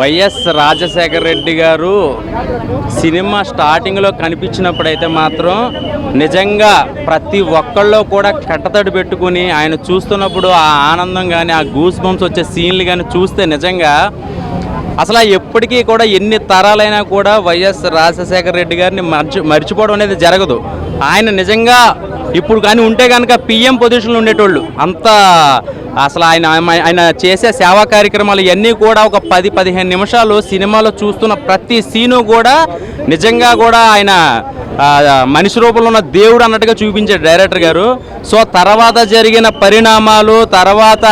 YS Rajasekhara Reddy గారు cinema స్టార్టింగ్లో కనిపించినప్పుడైతే మాత్రం నిజంగా ప్రతి ఒక్కళ్ళో కూడా కట్టతడి పెట్టుకుని ఆయన చూస్తున్నప్పుడు ఆ ఆనందం కానీ ఆ గూస్ బంప్స్ వచ్చే సీన్లు కానీ చూస్తే నిజంగా అసలు ఎప్పటికీ కూడా ఎన్ని తరాలైనా కూడా వైఎస్ రాజశేఖర రెడ్డి గారిని మర్చిపోవడం అనేది జరగదు. ఆయన నిజంగా ఇప్పుడు కానీ ఉంటే కనుక పిఎం పొజిషన్లో ఉండేటోళ్ళు అంత అసలు ఆయన చేసే సేవా కార్యక్రమాలు ఇవన్నీ కూడా ఒక 10-15 నిమిషాలు సినిమాలో చూస్తున్న ప్రతి సీను కూడా నిజంగా కూడా ఆయన మనిషి రూపంలో ఉన్న దేవుడు అన్నట్టుగా చూపించాడు డైరెక్టర్ గారు. సో తర్వాత జరిగిన పరిణామాలు, తర్వాత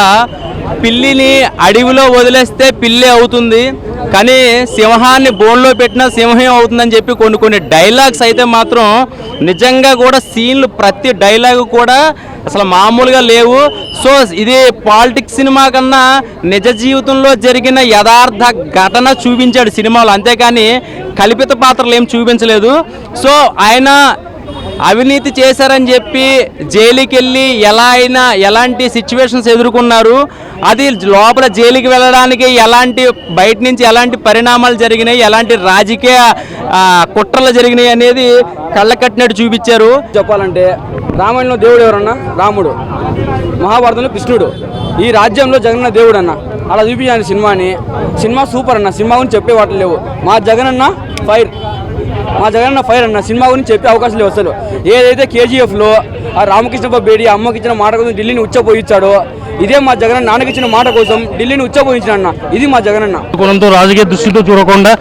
పిల్లిని అడవిలో వదిలేస్తే పిల్లి అవుతుంది కానీ సింహాన్ని బోన్లో పెట్టినా సింహం అవుతుందని చెప్పి కొన్ని డైలాగ్స్ అయితే మాత్రం నిజంగా కూడా సీన్లు ప్రతి డైలాగు కూడా అసలు మామూలుగా లేవు. సో ఇది పాలిటిక్స్ సినిమా కన్నా నిజ జీవితంలో జరిగిన యథార్థ ఘటన చూపించాడు సినిమాలో, అంతేకాని కల్పిత పాత్రలు ఏం చూపించలేదు. సో ఆయన అవినీతి చేశారని చెప్పి జైలుకి వెళ్ళి ఎలాంటి సిచ్యువేషన్స్ ఎదుర్కొన్నారు, అది లోపల జైలుకి వెళ్ళడానికి బయట నుంచి ఎలాంటి పరిణామాలు జరిగినాయి, ఎలాంటి రాజకీయ కుట్రలు జరిగినాయి అనేది కళ్ళ కట్టినట్టు చూపించారు. చెప్పాలంటే రామాయణంలో దేవుడు ఎవరన్నా? రాముడు. మహాభారతంలో కృష్ణుడు. ఈ రాజ్యంలో జగనన్న దేవుడు అన్న. అలా చూపించాను సినిమాని. సినిమా సూపర్ అన్న. సినిమా గురించి చెప్పే వాటి లేవు. మా జగనన్న ఫైర్ అన్న. సినిమా గురించి చెప్పే అవకాశం లేవు అసలు. ఏదైతే కేజీఎఫ్లో ఆ రామకృష్ణ బేడి అమ్మకి ఇచ్చిన మాట కోసం ఢిల్లీని ఉచ్చపోయించాడో, ఇదే మా జగనన్న నాన్నకి ఇచ్చిన మాట కోసం ఢిల్లీని ఉచ్చపోయించాడన్న. ఇది మా జగనన్న. కోణంతో రాజకీయ దృష్టితో చూడకుండా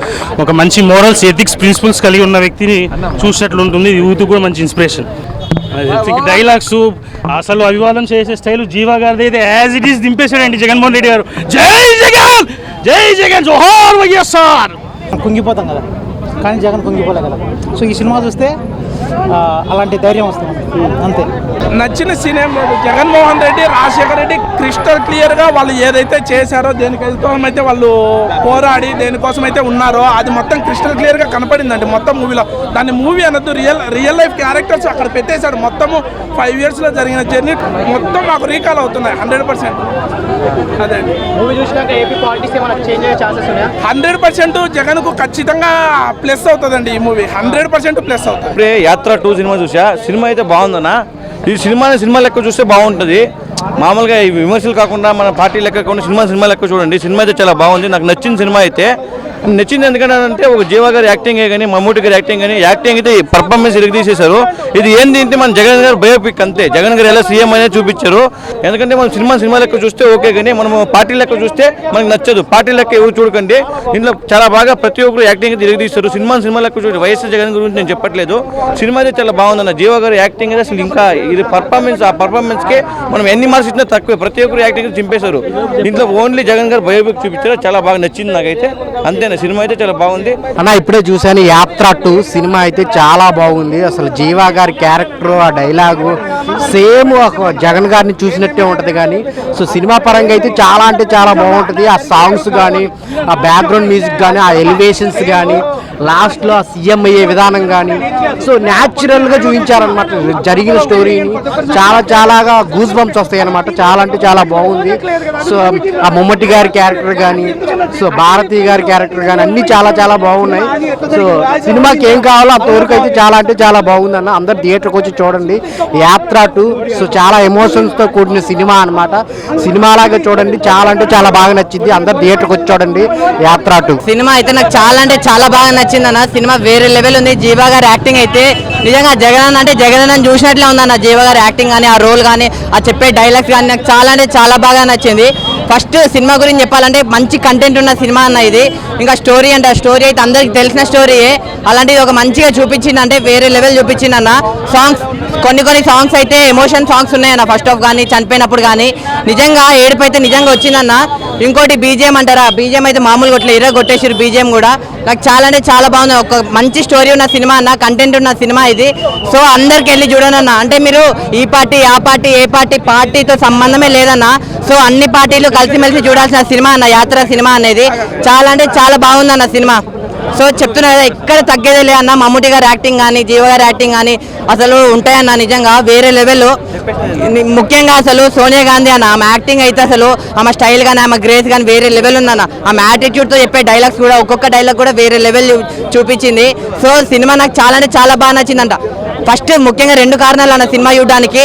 ఒక మంచి మోరల్స్, ఎథిక్స్, ప్రిన్సిపల్స్ కలిగి ఉన్న వ్యక్తిని చూసినట్లు ఉంటుంది. యూత్ కూడా మంచి ఇన్స్పిరేషన్. డైలాగ్స్ అసలు అభివాదం చేసే స్టైల్ జీవా గారిది అయితే యాజ్ ఇట్ ఈస్ దింపేశాడండి జగన్మోహన్ రెడ్డి గారు. జై జగన్ జోహార్ వైఎస్ఆర్. కుంగిపోతాం కదా, కానీ జగన్ కుంగిపోలే కదా. సో ఈ సినిమా చూస్తే అలాంటి ధైర్యం వస్తుంది అంతే. నచ్చిన సినిమా జగన్మోహన్ రెడ్డి, రాజశేఖర రెడ్డి క్రిస్టల్ క్లియర్గా వాళ్ళు ఏదైతే చేశారో, దేనికోసం అయితే వాళ్ళు పోరాడి దేనికోసం అయితే ఉన్నారో అది మొత్తం క్రిస్టల్ క్లియర్గా కనపడిందండి మొత్తం మూవీలో. దాన్ని మూవీ అనొద్దు, రియల్ లైఫ్ క్యారెక్టర్స్ అక్కడ పెట్టేశాడు. మొత్తము 5 yearsలో జరిగిన జర్నీ మొత్తం మాకు రీకాల్ అవుతున్నాయి 100%. అదే మూవీ చూసినాక ఏపీ పాలిటిక్స్ ఏమైనా చేంజ్ అయ్యే ఛాన్సెస్ ఉన్నాయా? 100% జగన్కు ఖచ్చితంగా ప్లస్ అవుతుందండి ఈ మూవీ. 100% ప్లస్ అవుతుంది. ఇప్పుడే యాత్ర 2 సినిమా చూసా. సినిమా అయితే బాగుందన్నా. ఈ సినిమా లెక్క చూస్తే బాగుంటుంది. మామూలుగా ఈ విమర్శలు కాకుండా మన పార్టీ లెక్క కాకుండా సినిమా లెక్క చూడండి. సినిమా అయితే చాలా బాగుంది. నాకు నచ్చిన సినిమా అయితే నచ్చింది. ఎందుకంటే ఒక జీవా గారి యాక్టింగే కానీ, మమ్మూటి గారి యాక్టింగ్ అయితే పర్ఫార్మెన్స్ ఇరగ తీసేశారు. ఇది ఏంటి అంటే మన జగన్ గారు బయోపిక్ అంతే. జగన్ గారు ఎలా సీఎం అనేది చూపించారు. ఎందుకంటే మనం సినిమా లెక్క చూస్తే ఓకే, కానీ మనం పార్టీ లెక్క చూస్తే మనకు నచ్చదు. పార్టీ లెక్క ఎవరు చూడకండి. దీంట్లో చాలా బాగా ప్రతి ఒక్కరు యాక్టింగ్ అయితే ఇరగ తీస్తారు. సినిమా లెక్క చూడండి. వైఎస్ జగన్ గురించి నేను చెప్పట్లేదు. సినిమా అయితే చాలా బాగుందన్న. జీవా గారి యాక్టింగ్ అయితే అసలు ఇంకా ఇది పర్ఫార్మెన్స్. ఆ పర్ఫార్మెన్స్కే మనం ఎన్ని మార్క్స్ ఇచ్చినా తక్కువే. ప్రతి ఒక్కరు యాక్టింగ్ చింపేశారు. దీంట్లో ఓన్లీ జగన్ గారు బయోపిక్ చూపించారు. చాలా బాగా నచ్చింది నాకైతే. అంతే, సినిమా అయితే చాలా బాగుంది అన్న. ఇప్పుడే చూశాను యాత్ర 2 సినిమా అయితే చాలా బాగుంది. అసలు జీవా గారి క్యారెక్టర్, ఆ డైలాగు సేమ్ జగన్ గారిని చూసినట్టే ఉంటుంది. కానీ సో సినిమా పరంగా అయితే చాలా అంటే చాలా బాగుంటుంది. ఆ సాంగ్స్ కానీ, ఆ బ్యాక్గ్రౌండ్ మ్యూజిక్ కానీ, ఆ ఎలివేషన్స్ కానీ, లాస్ట్లో ఆ సీఎం అయ్యే విధానం కానీ సో న్యాచురల్గా చూపించారనమాట జరిగిన స్టోరీని. చాలాగా గూస్ బంప్స్ వస్తాయి అనమాట. చాలా అంటే చాలా బాగుంది. సో ఆ మమ్మటి గారి క్యారెక్టర్ కానీ, సో భారతి గారి క్యారెక్టర్ కానీ అన్నీ చాలా బాగున్నాయి. సో సినిమాకి ఏం కావాలో అంతవరకు అయితే చాలా అంటే చాలా బాగుంది అన్న. అందరు థియేటర్కి వచ్చి చూడండి యాత్ర 2. సో చాలా ఎమోషన్స్తో కూడిన సినిమా అనమాట. సినిమాలాగా చూడండి. చాలా అంటే చాలా బాగా నచ్చింది. అందరు థియేటర్కి వచ్చి చూడండి యాత్ర 2. సినిమా అయితే నాకు చాలా అంటే చాలా బాగా నచ్చింది అన్న. సినిమా వేరే లెవెల్ ఉంది. జీవా గారి యాక్టింగ్ అయితే నిజంగా జగన్ అంటే జగన్ చూసినట్లే ఉందన్న. జీవా గారి యాక్టింగ్ కానీ, ఆ రోల్ కానీ, ఆ చెప్పే డైలాగ్స్ కానీ నాకు చాలా అంటే చాలా బాగా నచ్చింది. ఫస్ట్ సినిమా గురించి చెప్పాలంటే మంచి కంటెంట్ ఉన్న సినిమా అన్న ఇది. ఇంకా స్టోరీ అంటే ఆ స్టోరీ అయితే అందరికి తెలిసిన స్టోరీయే. అలాంటిది ఒక మంచిగా చూపించింది అంటే వేరే లెవెల్ చూపించింది అన్న. సాంగ్స్ కొన్ని సాంగ్స్ అయితే ఎమోషన్ సాంగ్స్ ఉన్నాయన్న. ఫస్ట్ ఆఫ్ కానీ, చనిపోయినప్పుడు కానీ నిజంగా ఏడుపు అయితే నిజంగా వచ్చిందన్న. ఇంకోటి బీజిఎం అంటారా, బీజిఎం అయితే మామూలుగా కొట్టలే, కొట్టేసారు బీజిఎం కూడా. నాకు చాలా అంటే చాలా బాగుంది. ఒక మంచి స్టోరీ ఉన్న సినిమా అన్న, కంటెంట్ ఉన్న సినిమా ఇది. సో అందరికి వెళ్ళి చూడండి అన్న. అంటే మీరు ఈ పార్టీ ఆ పార్టీ ఏ పార్టీతో సంబంధమే లేదన్న. సో అన్ని పార్టీలు కలిసిమెలిసి చూడాల్సిన సినిమా అన్న యాత్ర సినిమా అనేది. చాలా అంటే చాలా బాగుందన్న సినిమా. సో చెప్తున్నా కదా ఎక్కడ తగ్గేదే లే అన్న. మమ్ముటి గారి యాక్టింగ్ కానీ జీవ గారి యాక్టింగ్ కానీ అసలు ఉంటాయన్న నిజంగా వేరే లెవెల్. ముఖ్యంగా అసలు సోనియా గాంధీ అన్న ఆమె యాక్టింగ్ అయితే అసలు ఆమె స్టైల్ కానీ ఆమె గ్రేస్ కానీ వేరే లెవెల్ ఉందన్న. ఆమె యాటిట్యూడ్తో చెప్పే డైలాగ్స్ కూడా ఒక్కొక్క డైలాగ్ కూడా వేరే లెవెల్ చూపించింది. సో సినిమా నాకు చాలా అంటే చాలా బాగా నచ్చిందంట. ఫస్ట్ ముఖ్యంగా 2 కారణాలు అన్న సినిమా చూడడానికి.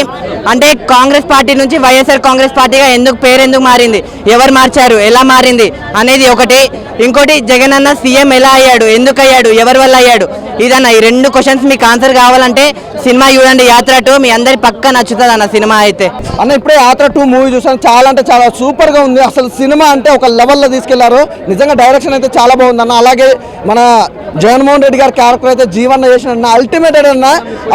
అంటే కాంగ్రెస్ పార్టీ నుంచి వైఎస్ఆర్ కాంగ్రెస్ పార్టీగా పేరు ఎందుకు మారింది, ఎవరు మార్చారు, ఎలా మారింది అనేది ఒకటి. ఇంకోటి జగన్ అన్న సీఎం ఎలా అయ్యాడు, ఎందుకు అయ్యాడు, ఎవరి వల్ల అయ్యాడు, ఇదన్న. ఈ 2 క్వశ్చన్స్ మీకు ఆన్సర్ కావాలంటే సినిమా చూడండి యాత్ర 2. మీ అందరి పక్క నచ్చుతుంది అన్న సినిమా అయితే. అన్న ఇప్పుడే యాత్ర 2 మూవీ చూసాను. చాలా అంటే చాలా సూపర్గా ఉంది. అసలు సినిమా అంటే ఒక లెవెల్లో తీసుకెళ్లారు. నిజంగా డైరెక్షన్ అయితే చాలా బాగుంది అన్న. అలాగే మన జగన్మోహన్ రెడ్డి గారి క్యారెక్టర్ అయితే జీవన్న చేసిన అల్టిమేటెడ్ అన్న.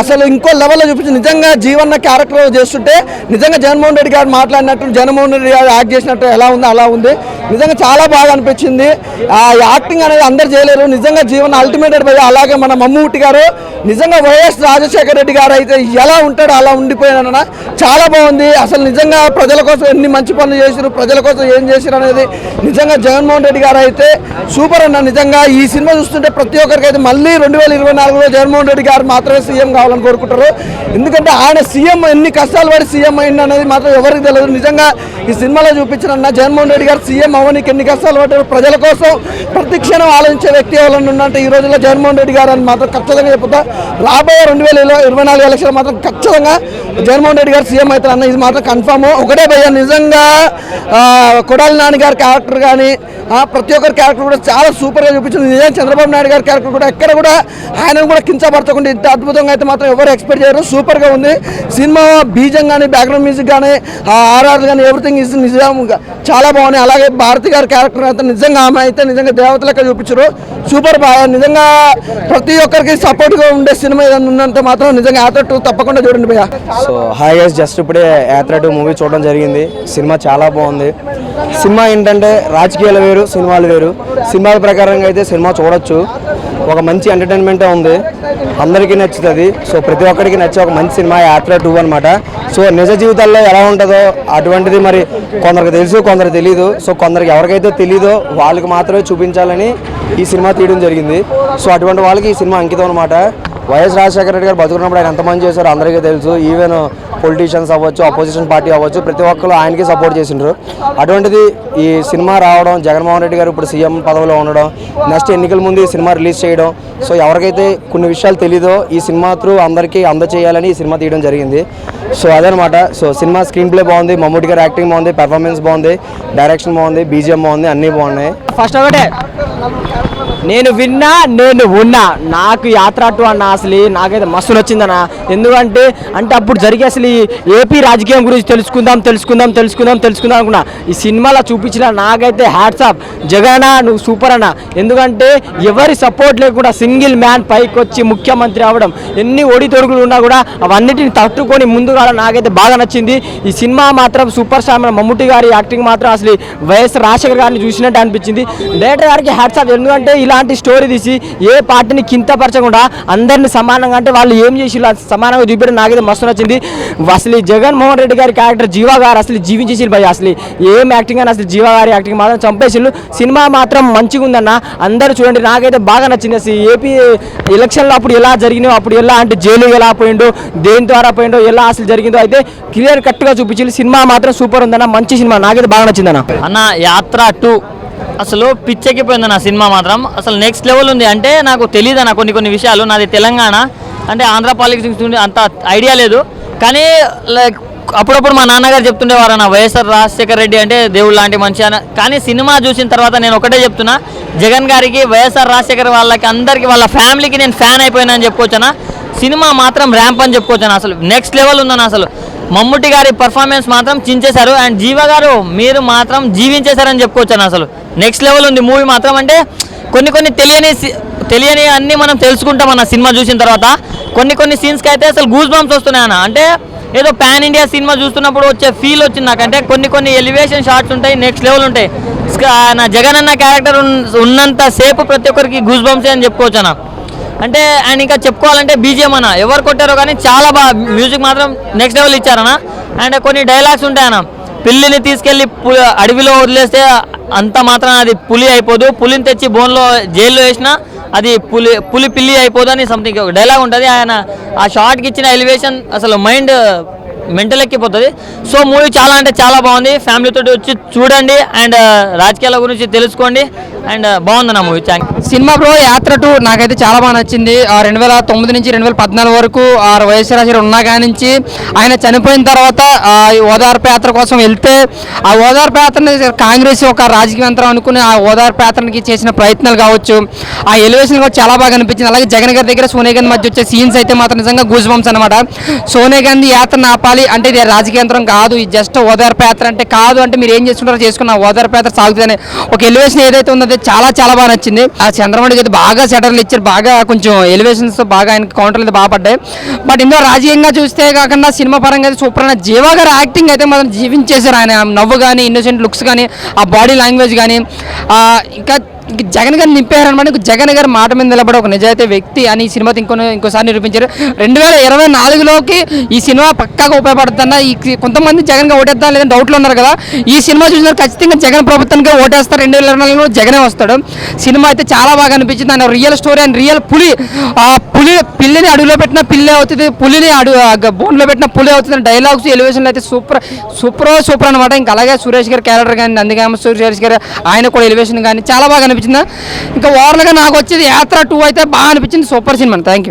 అసలు ఇంకో లెవెల్లో చూపించి నిజంగా జీవన్న క్యారెక్టర్ చేస్తుంటే నిజంగా జగన్మోహన్ రెడ్డి గారు మాట్లాడినట్టు, జగన్మోహన్ రెడ్డి గారు యాక్ట్ చేసినట్టు ఎలా ఉంది అలా ఉంది. నిజంగా చాలా బాగా అనిపించింది. ఆ యాక్టింగ్ అనేది అందరు చేయలేరు. నిజంగా జీవన్న అల్టిమేటెడ్ పోయి. అలాగే మన మమ్ముటి గారు నిజంగా వైఎస్ రాజశేఖర రెడ్డి గారు అయితే ఎలా ఉంటాడో అలా ఉండిపోయాడన్న. చాలా బాగుంది. అసలు నిజంగా ప్రజల కోసం ఎన్ని మంచి పనులు చేశారు, ప్రజల కోసం ఏం చేశారు అనేది నిజంగా జగన్మోహన్ రెడ్డి గారు అయితే సూపర్ అన్న. నిజంగా ఈ సినిమా చూస్తుంటే ప్రతి ఒక్కరికి అయితే మళ్ళీ 2024లో జగన్మోహన్ రెడ్డి గారు మాత్రమే సీఎం కావాలని కోరుకుంటారు. ఎందుకంటే ఆయన సీఎం ఎన్ని కష్టాలు పడి సీఎం అయింది అనేది మాత్రం ఎవరికి తెలియదు. నిజంగా ఈ సినిమాలో చూపించారన్న జగన్మోహన్ రెడ్డి గారు సీఎం అవ్వడానికి ఎన్ని కష్టాలు పడ్డారు, ప్రజల కోసం ప్రతి క్షణం ఆలోచించే వ్యక్తి ఎవరైనా ఉన్నంటే ఈ రోజుల్లో జగన్మోహన్ రెడ్డి గారు అని మాత్రం ఖచ్చితంగా చెప్తా. రాబోయే 2024 ఎలక్షన్ మాత్రం ఖచ్చితంగా జగన్మోహన్ రెడ్డి గారు సీఎం అవుతారన్న. ఇది మాత్రం కన్ఫామ్. ఒకటే భయ్య, నిజంగా కొడాలి నాని గారి క్యారెక్టర్ కానీ ప్రతి ఒక్కరి క్యారెక్టర్ కూడా చాలా సూపర్గా చూపించింది. నిజంగా చంద్రబాబు నాయుడు గారి క్యారెక్టర్ కూడా ఎక్కడ కూడా ఆయన కూడా కించపరచకుండా ఇంత అద్భుతంగా అయితే మాత్రం ఎవరు ఎక్స్పెక్ట్ చేయరు. సూపర్గా ఉంది సినిమా. బీజం కానీ బ్యాక్గ్రౌండ్ మ్యూజిక్ కానీ ఆర్ఆర్ కానీ ఎవ్రీథింగ్ ఇస్ నిజంగా చాలా బాగున్నాయి. అలాగే భారతి గారి క్యారెక్టర్ అయితే నిజంగా ఆమె అయితే నిజంగా దేవత లెక్క చూపించారు. సూపర్ బాగా నిజంగా ప్రతి ఒక్కరికి సపోర్ట్గా ఉండే సినిమా ఏదైనా ఉందంటే మాత్రం నిజంగా యాత్ర 2 తప్పకుండా చూడండి భయ్య. సో హాయ్ గైస్, జస్ట్ ఇప్పుడే యాత్ర 2 మూవీ చూడడం జరిగింది. సినిమా చాలా బాగుంది. సినిమా ఏంటంటే రాజకీయాలు వేరు, సినిమాలు వేరు. సినిమాల ప్రకారంగా అయితే సినిమా చూడొచ్చు. ఒక మంచి ఎంటర్టైన్మెంటే ఉంది, అందరికీ నచ్చుతుంది. సో ప్రతి ఒక్కరికి నచ్చే ఒక మంచి సినిమా యాత్ర 2 అనమాట. సో నిజ జీవితాల్లో ఎలా ఉంటుందో అటువంటిది మరి కొందరికి తెలుసు, కొందరికి తెలీదు. సో కొందరికి ఎవరికైతే తెలీదో వాళ్ళకి మాత్రమే చూపించాలని ఈ సినిమా తీయడం జరిగింది. సో అటువంటి వాళ్ళకి ఈ సినిమా అంకితం అనమాట. వైఎస్ రాజశేఖర రెడ్డి గారు బతుకున్నప్పుడు ఆయన ఎంతమంది చేశారో అందరికీ తెలుసు. ఈవెన్ పొలిటీషియన్స్ అవ్వచ్చు, అపోజిషన్ పార్టీ అవ్వచ్చు, ప్రతి ఒక్కరు ఆయనకి సపోర్ట్ చేసిండ్రు. అటువంటిది ఈ సినిమా రావడం, జగన్మోహన్ రెడ్డి గారు ఇప్పుడు సీఎం పదవిలో ఉండడం, నెక్స్ట్ ఎన్నికల ముందు ఈ సినిమా రిలీజ్ చేయడం. సో ఎవరికైతే కొన్ని విషయాలు తెలీదో ఈ సినిమా త్రూ అందరికీ అందచేయాలని ఈ సినిమా తీయడం జరిగింది. సో అదనమాట. సో సినిమా స్క్రీన్ ప్లే బాగుంది, మమ్ముటి గారి యాక్టింగ్ బాగుంది, పెర్ఫార్మెన్స్ బాగుంది, డైరెక్షన్ బాగుంది, బీజిఎం బాగుంది, అన్నీ బాగున్నాయి. ఫస్ట్ ఒకటే నేను విన్నా నేను ఉన్నా నాకు యాత్ర 2 అన్న అసలు నాకైతే మస్తు నచ్చిందన్న. ఎందుకంటే అప్పుడు జరిగే అసలు ఈ ఏపీ రాజకీయం గురించి తెలుసుకుందాం అనుకున్నా. ఈ సినిమాలో చూపించిన నాకైతే హ్యాట్స్ ఆఫ్ జగన్, నువ్వు సూపర్ అన్న. ఎందుకంటే ఎవరి సపోర్ట్ లేకుండా సింగిల్ మ్యాన్ పైకి వచ్చి ముఖ్యమంత్రి అవ్వడం, ఎన్ని ఒడితొడుగులు ఉన్నా కూడా అవన్నిటిని తట్టుకొని ముందుగా నాకైతే బాగా నచ్చింది. ఈ సినిమా మాత్రం సూపర్ స్టార్ మమ్ముటి గారి యాక్టింగ్ మాత్రం అసలు వైఎస్ రాజశేఖర్ గారిని చూసినట్టు అనిపించింది. డైరెక్టర్ గారికి హ్యాట్స్ ఆఫ్. ఎందుకంటే ఇలాంటి స్టోరీ తీసి ఏ పార్టీని కింతపరచకుండా అందరిని సమానంగా, అంటే వాళ్ళు ఏం చేసి సమానంగా చూపించడం నాకైతే మస్తు నచ్చింది. అసలు జగన్మోహన్ రెడ్డి గారి క్యారెక్టర్ జీవా గారు అసలు జీవించేసి భయ అసలు ఏం యాక్టింగ్ అని అసలు జీవా గారి యాక్టింగ్ మాత్రం చంపేసిళ్ళు. సినిమా మాత్రం మంచిగా ఉందన్న, అందరూ చూడండి. నాకైతే బాగా నచ్చింది. అసలు ఏపీ ఎలక్షన్లో అప్పుడు ఎలా జరిగినాయో, అప్పుడు ఎలా అంటే జైలు ఎలా పోయిండో, దేని ద్వారా పోయిండో, ఎలా అసలు జరిగిందో అయితే క్లియర్ కట్గా చూపించింది. సినిమా మాత్రం సూపర్ ఉందన్న, మంచి సినిమా, నాకైతే బాగా నచ్చిందన్న. అన్న యాత్ర 2 అసలు పిచ్చెక్కిపోయింది నా సినిమా మాత్రం. అసలు నెక్స్ట్ లెవెల్ ఉంది. అంటే నాకు తెలియదు అన్న కొన్ని విషయాలు. నాది తెలంగాణ, అంటే ఆంధ్ర పాలిటిక్స్ అంత ఐడియా లేదు. కానీ లైక్ అప్పుడప్పుడు మా నాన్నగారు చెప్తుండేవారు అన్న, వైఎస్ఆర్ రాజశేఖర రెడ్డి అంటే దేవుడు లాంటి మనిషి అని. కానీ సినిమా చూసిన తర్వాత నేను ఒకటే చెప్తున్నా, జగన్ గారికి, వైఎస్ఆర్ రాజశేఖర్ వాళ్ళకి అందరికీ, వాళ్ళ ఫ్యామిలీకి నేను ఫ్యాన్ అయిపోయినా అని చెప్పుకోవచ్చానా. సినిమా మాత్రం ర్యాంప్ అని చెప్పుకోవచ్చాను. అసలు నెక్స్ట్ లెవెల్ ఉందన్న. అసలు మమ్ముటి గారి పర్ఫార్మెన్స్ మాత్రం చించేశారు. అండ్ జీవా గారు మీరు మాత్రం జీవించేశారని చెప్పుకోవచ్చాను. అసలు నెక్స్ట్ లెవెల్ ఉంది మూవీ మాత్రం. అంటే కొన్ని తెలియని అన్నీ మనం తెలుసుకుంటాం అన్న సినిమా చూసిన తర్వాత. కొన్ని సీన్స్కి అయితే అసలు గూస్ బంప్స్ వస్తున్నాయి అన్న. అంటే ఏదో పాన్ ఇండియా సినిమా చూస్తున్నప్పుడు వచ్చే ఫీల్ వచ్చింది నాకంటే. కొన్ని ఎలివేషన్ షాట్స్ ఉంటాయి, నెక్స్ట్ లెవెల్ ఉంటాయి. నా జగన్ అన్న క్యారెక్టర్ ఉన్నంత సేపు ప్రతి ఒక్కరికి గూస్ బంప్సే అని చెప్పుకోవచ్చు అన్న. అంటే ఆయన ఇంకా చెప్పుకోవాలంటే బీజిఎం అన్న, ఎవరు కొట్టారో కానీ చాలా బాగా మ్యూజిక్ మాత్రం నెక్స్ట్ లెవెల్ ఇచ్చారన్న. అండ్ కొన్ని డైలాగ్స్ ఉంటాయన్న, పిల్లిని తీసుకెళ్ళి అడవిలో వదిలేస్తే అంత మాత్రం అది పులి అయిపోదు, పులిని తెచ్చి జైల్లో వేసినా అది పులి పిల్లి అయిపోదని సంథింగ్ ఒక డైలాగ్ ఉంటుంది. ఆయన ఆ షార్ట్కి ఇచ్చిన ఎలివేషన్ అసలు మైండ్ మెంటల్ ఎక్కిపోతుంది. సో మూవీ చాలా అంటే చాలా బాగుంది. ఫ్యామిలీతో వచ్చి చూడండి అండ్ రాజకీయాల గురించి తెలుసుకోండి అండ్ బాగుంది నా మూవీ. థ్యాంక్ సినిమా బ్రో యాత్ర 2 నాకైతే చాలా బాగా నచ్చింది. 2009 నుంచి 2014 వరకు వైఎస్ రాజశేఖర్ ఉన్నా కానించి ఆయన చనిపోయిన తర్వాత ఈ ఓదార్పు యాత్ర కోసం వెళ్తే ఆ ఓదార్పు యాత్రని కాంగ్రెస్ ఒక రాజకీయ యంత్రం అనుకుని ఆ ఓదార్పు యాత్రకి చేసిన ప్రయత్నాలు కావచ్చు, ఆ ఎలివేషన్ కూడా చాలా బాగా అనిపించింది. అలాగే జగన్ గారి దగ్గర సోనియా గాంధీ మధ్య వచ్చే సీన్స్ అయితే మాత్రం నిజంగా గూస్ బంప్స్ అనమాట. సోనియా గాంధీ యాత్రను ఆపాలి అంటే ఇది రాజకీయ యంత్రం కాదు, ఇది జస్ట్ ఓదార్పు యాత్ర అంటే కాదు, అంటే మీరు ఏం చేసుకుంటారో చేసుకున్న ఓదార్పు యాత్ర సాగుతుందని ఒక ఎలివేషన్ ఏదైతే ఉందో చాలా చాలా బాగా నచ్చింది. ఆ చంద్రబాబు అయితే బాగా సెటర్లు ఇచ్చారు, బాగా కొంచెం ఎలివేషన్స్ బాగా ఆయన కౌంటర్లు అయితే బాగా పడ్డాయి. బట్ ఇందులో రాజకీయంగా చూస్తే కాకుండా సినిమా పరంగా అయితే సూపర్ అయిన జీవా గారి యాక్టింగ్ అయితే మాత్రం జీవించేశారు. ఆయన నవ్వు కానీ ఇన్నోసెంట్ లుక్స్ కానీ ఆ బాడీ లాంగ్వేజ్ కానీ ఇంకా జగన్ గారిని నింపారనమాట. జగన్ గారి మాట మీద నిలబడే ఒక నిజాయితీ వ్యక్తి అని ఈ సినిమాతో ఇంకోసారి నిరూపించారు. 2024లోకి ఈ సినిమా పక్కాగా ఉపయోగపడుతుందా, ఈ కొంతమంది జగన్ గా ఓటేద్దాం లేదని డౌట్లు ఉన్నారు కదా, ఈ సినిమా చూసినారు ఖచ్చితంగా జగన్ ప్రభుత్వానికి ఓటేస్తారు. 2024లో జగనే వస్తాడు. సినిమా అయితే చాలా బాగా అనిపించింది. ఆయన రియల్ స్టోరీ అండ్ రియల్ పులి పిల్లిని అడుగులో పెట్టిన పిల్లే అవుతుంది, పులిని బోన్లో పెట్టిన పులి అవుతుంది. డైలాగ్స్ ఎలివేషన్లు అయితే సూపర్ అనమాట. ఇంకా అలాగే సురేష్ గారి క్యారెక్టర్ కానీ నందిగామ సురేష్ గారు ఆయన కూడా ఎలివేషన్ కానీ చాలా బాగా అనిపించింది. ఇంకా ఓవర్గా నాకు వచ్చేది యాత్ర 2 అయితే బాగా అనిపించింది. Super cinema. Thank you.